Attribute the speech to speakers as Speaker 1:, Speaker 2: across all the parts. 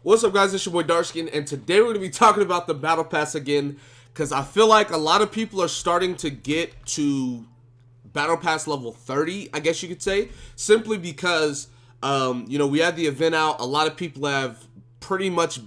Speaker 1: What's up, guys? It's your boy Darkskin, and today we're going to be talking about the Battle Pass again, because I feel like a lot of people are starting to get to Battle Pass level 30, I guess you could say, simply because, we had the event out. A lot of people have pretty much,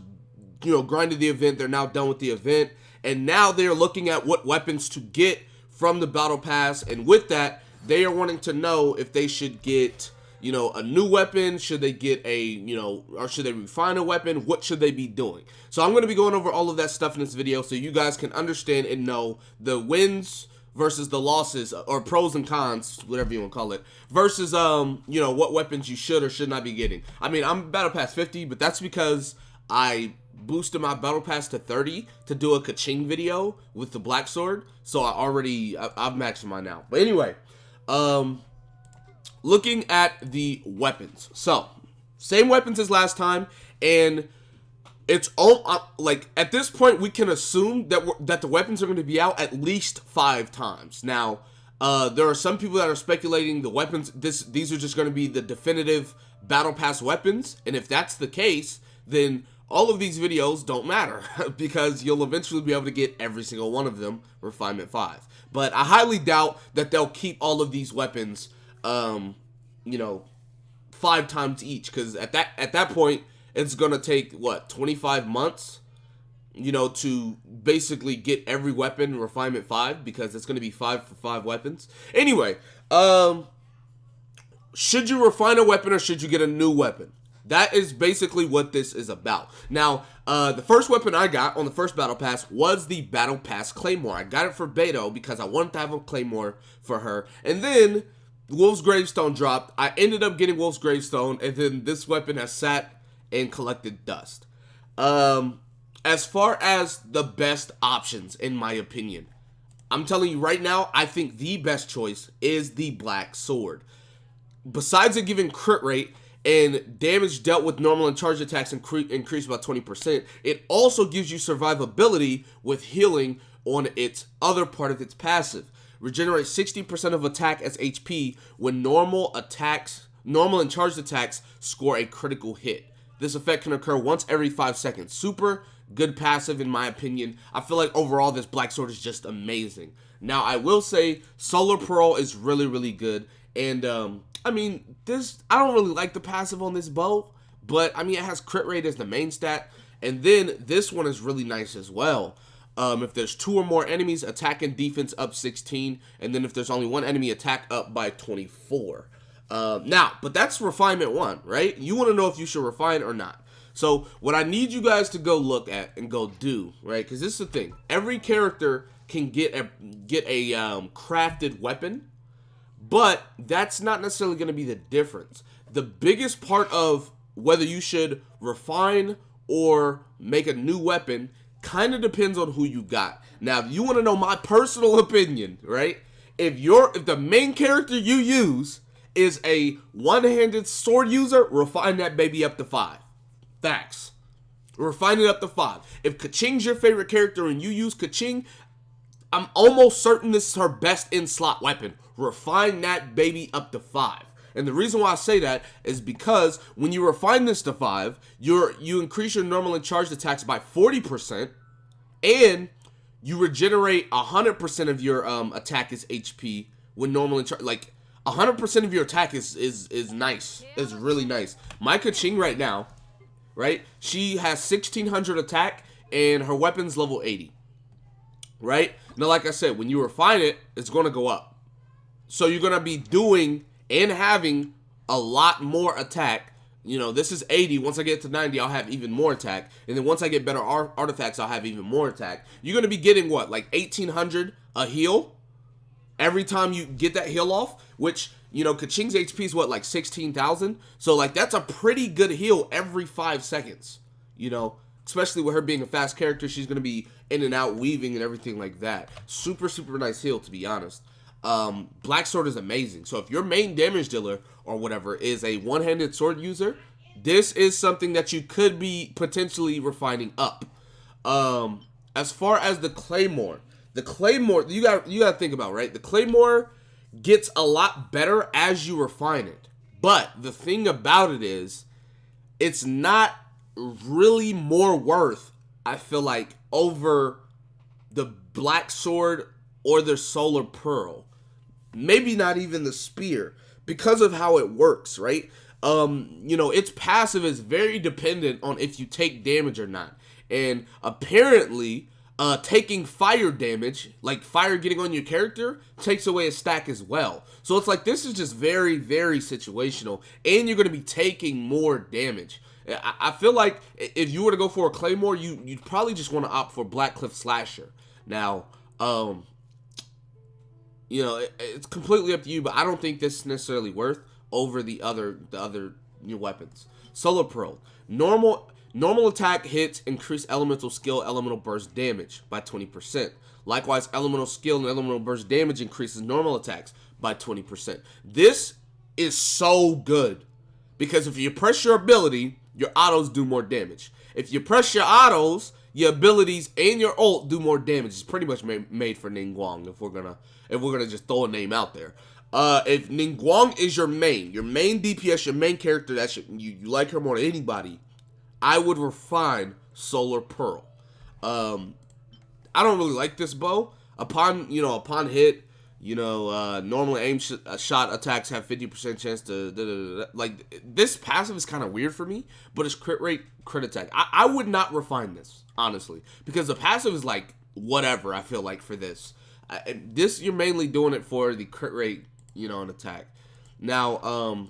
Speaker 1: grinded the event. They're now done with the event, and now they're looking at what weapons to get from the Battle Pass, and with that, they are wanting to know if they should get a new weapon, should they get or should they refine a weapon, what should they be doing? So I'm going to be going over all of that stuff in this video so you guys can understand and know the wins versus the losses, or pros and cons, whatever you want to call it, versus, what weapons you should or should not be getting. I mean, I'm Battle Pass 50, but that's because I boosted my Battle Pass to 30 to do a Kaching video with the Black Sword, so I've maxed mine now. But anyway, looking at the weapons. So, same weapons as last time, and it's all, at this point, we can assume that the weapons are going to be out at least 5 times. Now, there are some people that are speculating the weapons, these are just going to be the definitive Battle Pass weapons, and if that's the case, then all of these videos don't matter, because you'll eventually be able to get every single one of them, Refinement 5. But I highly doubt that they'll keep all of these weapons 5 times each, because at that point it's gonna take 25 months to basically get every weapon Refinement 5, because it's gonna be 5 for 5 weapons. Anyway, should you refine a weapon or should you get a new weapon? That is basically what this is about. Now, the first weapon I got on the first Battle Pass was the Battle Pass Claymore. I got it for Beto because I wanted to have a Claymore for her. And then Wolf's Gravestone dropped. I ended up getting Wolf's Gravestone, and then this weapon has sat and collected dust. As far as the best options, in my opinion, I'm telling you right now, I think the best choice is the Black Sword. Besides it giving crit rate and damage dealt with normal and charged attacks increase by 20%, it also gives you survivability with healing on its other part of its passive. Regenerates 60% of attack as HP when normal and charged attacks score a critical hit. This effect can occur once every 5 seconds. Super good passive, in my opinion. I feel like overall this Black Sword is just amazing. Now, I will say Solar Pearl is really, really good, and I don't really like the passive on this bow, but it has crit rate as the main stat, and then this one is really nice as well. If there's 2 or more enemies, attack and defense up 16, and then if there's only 1 enemy, attack up by 24. But that's Refinement 1, right? You want to know if you should refine or not. So what I need you guys to go look at and go do, right? Because this is the thing. Every character can get a crafted weapon, but that's not necessarily going to be the difference. The biggest part of whether you should refine or make a new weapon kind of depends on who you got. Now, if you want to know my personal opinion, right? If the main character you use is a one-handed sword user, refine that baby up to 5. Facts. Refine it up to 5. If Kaching's your favorite character and you use Kaching, I'm almost certain this is her best in-slot weapon. Refine that baby up to 5. And the reason why I say that is because when you refine this to 5, you increase your normal and charged attacks by 40%, and you regenerate 100% of your attack as HP when normal and charged. 100% of your attack is nice. Is really nice. My Kaching right now, right? She has 1600 attack and her weapon's level 80. Right? Now, like I said, when you refine it, it's going to go up. So you're going to be doing and having a lot more attack. This is 80. Once I get to 90, I'll have even more attack. And then once I get better artifacts, I'll have even more attack. You're going to be getting, 1800 a heal every time you get that heal off, which, Kaching's HP is 16,000? So, that's a pretty good heal every 5 seconds, especially with her being a fast character. She's going to be in and out, weaving and everything like that. Super, super nice heal, to be honest. Black Sword is amazing. So if your main damage dealer or whatever is a one-handed sword user, this is something that you could be potentially refining up. As far as the Claymore, you gotta think about, right? The Claymore gets a lot better as you refine it. But the thing about it is, it's not really more worth, I feel like, over the Black Sword or the Solar Pearl. Maybe not even the Spear, because of how it works, right? Its passive is very dependent on if you take damage or not. And apparently, taking fire damage, like fire getting on your character, takes away a stack as well. So it's like, this is just very, very situational, and you're going to be taking more damage. I feel like if you were to go for a Claymore, you'd probably just want to opt for Black Cliff Slasher. Now, it's completely up to you, but I don't think this is necessarily worth over the other new weapons. Solar Pearl. Normal attack hits increase elemental skill, elemental burst damage by 20%. Likewise, elemental skill and elemental burst damage increases normal attacks by 20%. This is so good, because if you press your ability, your autos do more damage. If you press your autos, your abilities and your ult do more damage. It's pretty much made for Ningguang, if we're gonna just throw a name out there. If Ningguang is your main DPS, your main character, you like her more than anybody, I would refine Solar Pearl. I don't really like this bow. Upon hit, normally aim shot attacks have 50% chance to like, this passive is kind of weird for me, but it's crit rate, crit attack. I would not refine this, honestly, because the passive is like whatever. I feel like for this you're mainly doing it for the crit rate, and attack. Now,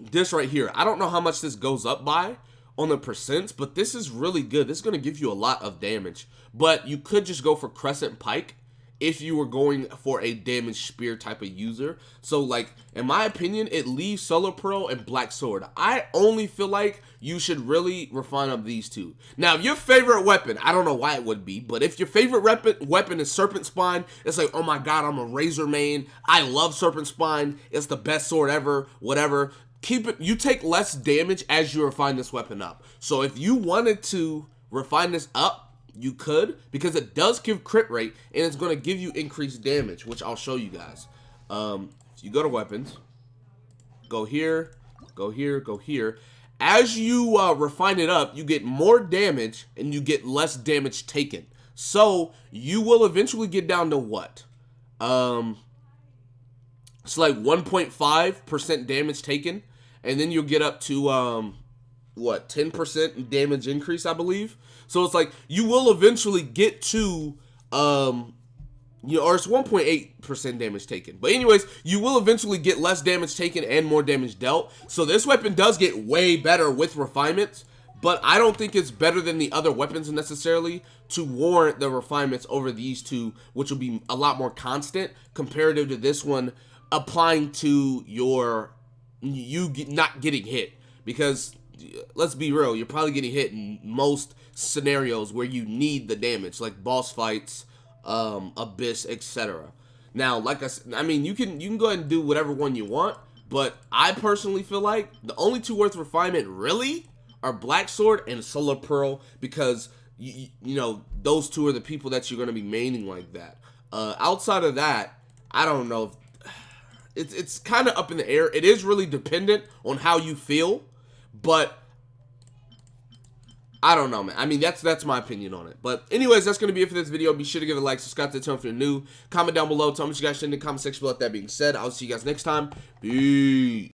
Speaker 1: this right here, I don't know how much this goes up by on the percents, but this is really good. This is going to give you a lot of damage, but you could just go for Crescent Pike if you were going for a damage spear type of user. So, like, in my opinion, it leaves Solar Pearl and Black Sword. I only feel like you should really refine up these two. Now, if your favorite weapon, I don't know why it would be, but if your favorite weapon is Serpent Spine, it's like, oh my god, I'm a Razor main, I love Serpent Spine, it's the best sword ever, whatever. Keep it. You take less damage as you refine this weapon up. So if you wanted to refine this up, you could, because it does give crit rate, and it's going to give you increased damage, which I'll show you guys. So you go to weapons, go here, go here, go here. As you refine it up, you get more damage and you get less damage taken. So you will eventually get down to what? It's like 1.5% damage taken, and then you'll get up to 10% damage increase, I believe. So it's like you will eventually get to or it's 1.8% damage taken. But anyways, you will eventually get less damage taken and more damage dealt. So this weapon does get way better with refinements, but I don't think it's better than the other weapons necessarily to warrant the refinements over these two, which will be a lot more constant comparative to this one applying to not getting hit. Because let's be real, you're probably getting hit in most scenarios where you need the damage, like boss fights, Abyss, etc. Now, like I said, I mean, you can go ahead and do whatever one you want, but I personally feel like the only two worth refinement really are Black Sword and Solar Pearl, because those two are the people that you're going to be maining like that. Outside of that, I don't know. It's kind of up in the air. It is really dependent on how you feel, but I don't know, man. I mean, that's my opinion on it. But anyways, that's going to be it for this video. Be sure to give it a like, subscribe to the channel if you're new. Comment down below. Tell me what you guys think in the comment section below. That being said, I'll see you guys next time. Peace.